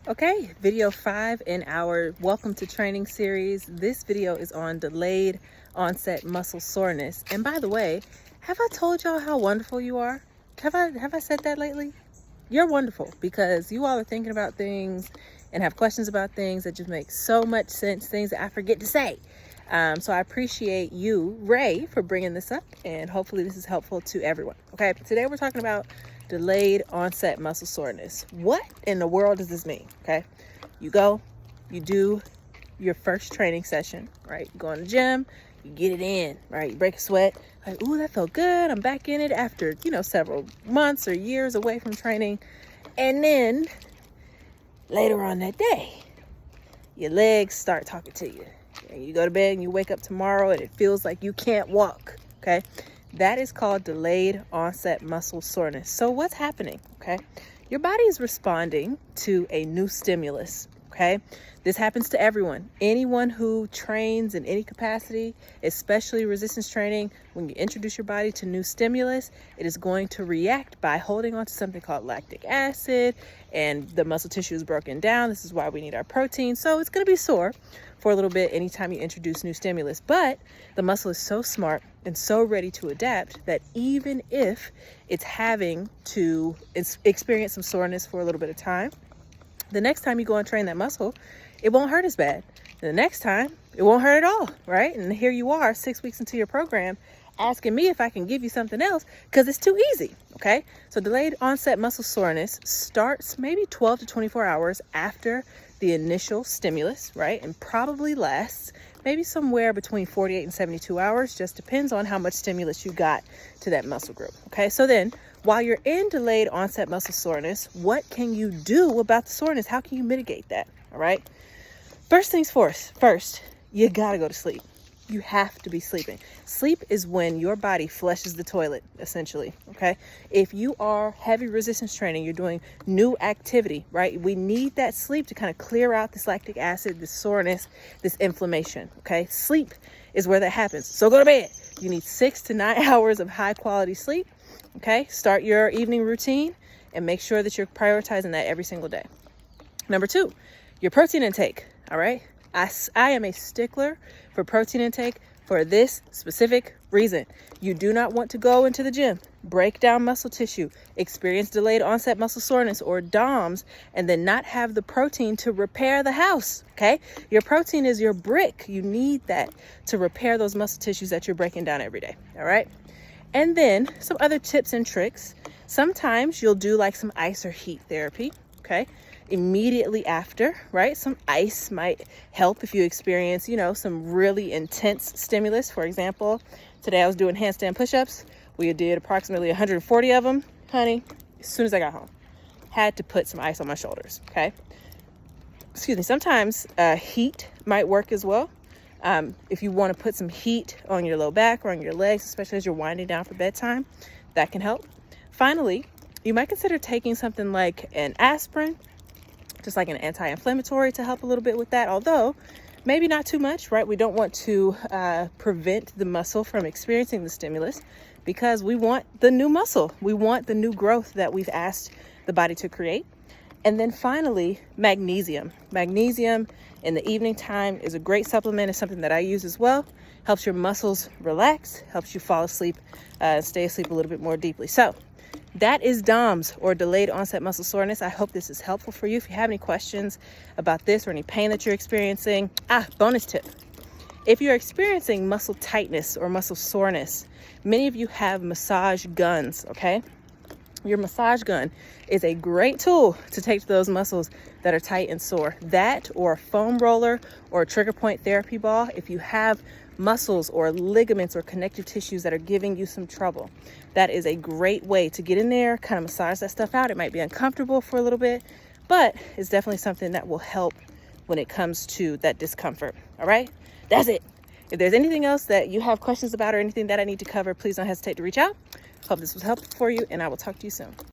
Okay, video 5 in our Welcome to Training series. This video is on delayed onset muscle soreness. And by the way, have I told y'all how wonderful you are? Have I said that lately? You're wonderful because you all are thinking about things and have questions about things that just make so much sense, things that I forget to say. So I appreciate you, Ray, for bringing this up, and hopefully this is helpful to everyone. Okay, today we're talking about delayed onset muscle soreness. What in the world does this mean? Okay, you go, you do your first training session, right? You go in the gym, you get it in, right? You break a sweat, like, ooh, that felt good. I'm back in it after, several months or years away from training. And then later on that day, your legs start talking to you. And you go to bed and you wake up tomorrow and it feels like you can't walk, okay? That is called delayed onset muscle soreness. So what's happening, okay? Your body is responding to a new stimulus, okay? This happens to everyone. Anyone who trains in any capacity, especially resistance training, when you introduce your body to new stimulus, it is going to react by holding on to something called lactic acid, and the muscle tissue is broken down. This is why we need our protein. So it's going to be sore for a little bit anytime you introduce new stimulus. But the muscle is so smart and so ready to adapt that even if it's having to experience some soreness for a little bit of time, the next time you go and train that muscle, it won't hurt as bad. The next time, it won't hurt at all, right? And here you are 6 weeks into your program asking me if I can give you something else because it's too easy, okay? So delayed onset muscle soreness starts maybe 12 to 24 hours after the initial stimulus, right? And probably lasts maybe somewhere between 48 and 72 hours, just depends on how much stimulus you got to that muscle group, okay? So then, while you're in delayed onset muscle soreness, what can you do about the soreness? How can you mitigate that, all right? First things first, you gotta go to sleep. You have to be sleeping. Sleep is when your body flushes the toilet, essentially, okay? If you are heavy resistance training, you're doing new activity, right? We need that sleep to kind of clear out this lactic acid, this soreness, this inflammation, okay? Sleep is where that happens. So go to bed. You need 6 to 9 hours of high quality sleep, okay? Start your evening routine and make sure that you're prioritizing that every single day. Number 2, your protein intake, all right? I am a stickler for protein intake for this specific reason. You do not want to go into the gym, break down muscle tissue, experience delayed onset muscle soreness or DOMS, and then not have the protein to repair the house, okay? Your protein is your brick. You need that to repair those muscle tissues that you're breaking down every day, all right? And then some other tips and tricks. Sometimes you'll do like some ice or heat therapy, okay? Immediately after, right? Some ice might help if you experience, some really intense stimulus. For example, today I was doing handstand push-ups. We did approximately 140 of them. Honey, as soon as I got home, had to put some ice on my shoulders, okay? Excuse me. Sometimes heat might work as well. If you want to put some heat on your low back or on your legs, especially as you're winding down for bedtime, that can help. Finally, you might consider taking something like an aspirin, just like an anti-inflammatory to help a little bit with that, although maybe not too much, right? We don't want to prevent the muscle from experiencing the stimulus because we want the new muscle. We want the new growth that we've asked the body to create. And then finally, magnesium. Magnesium in the evening time is a great supplement. It's something that I use as well. Helps your muscles relax, helps you fall asleep, stay asleep a little bit more deeply. So that is DOMS, or delayed onset muscle soreness. I hope this is helpful for you. If you have any questions about this or any pain that you're experiencing, bonus tip. If you're experiencing muscle tightness or muscle soreness, many of you have massage guns, okay? Your massage gun is a great tool to take to those muscles that are tight and sore. That or a foam roller or a trigger point therapy ball, if you have muscles or ligaments or connective tissues that are giving you some trouble, that is a great way to get in there, kind of massage that stuff out. It might be uncomfortable for a little bit, but it's definitely something that will help when it comes to that discomfort. All right, that's it. If there's anything else that you have questions about or anything that I need to cover, please don't hesitate to reach out. Hope this was helpful for you, and I will talk to you soon.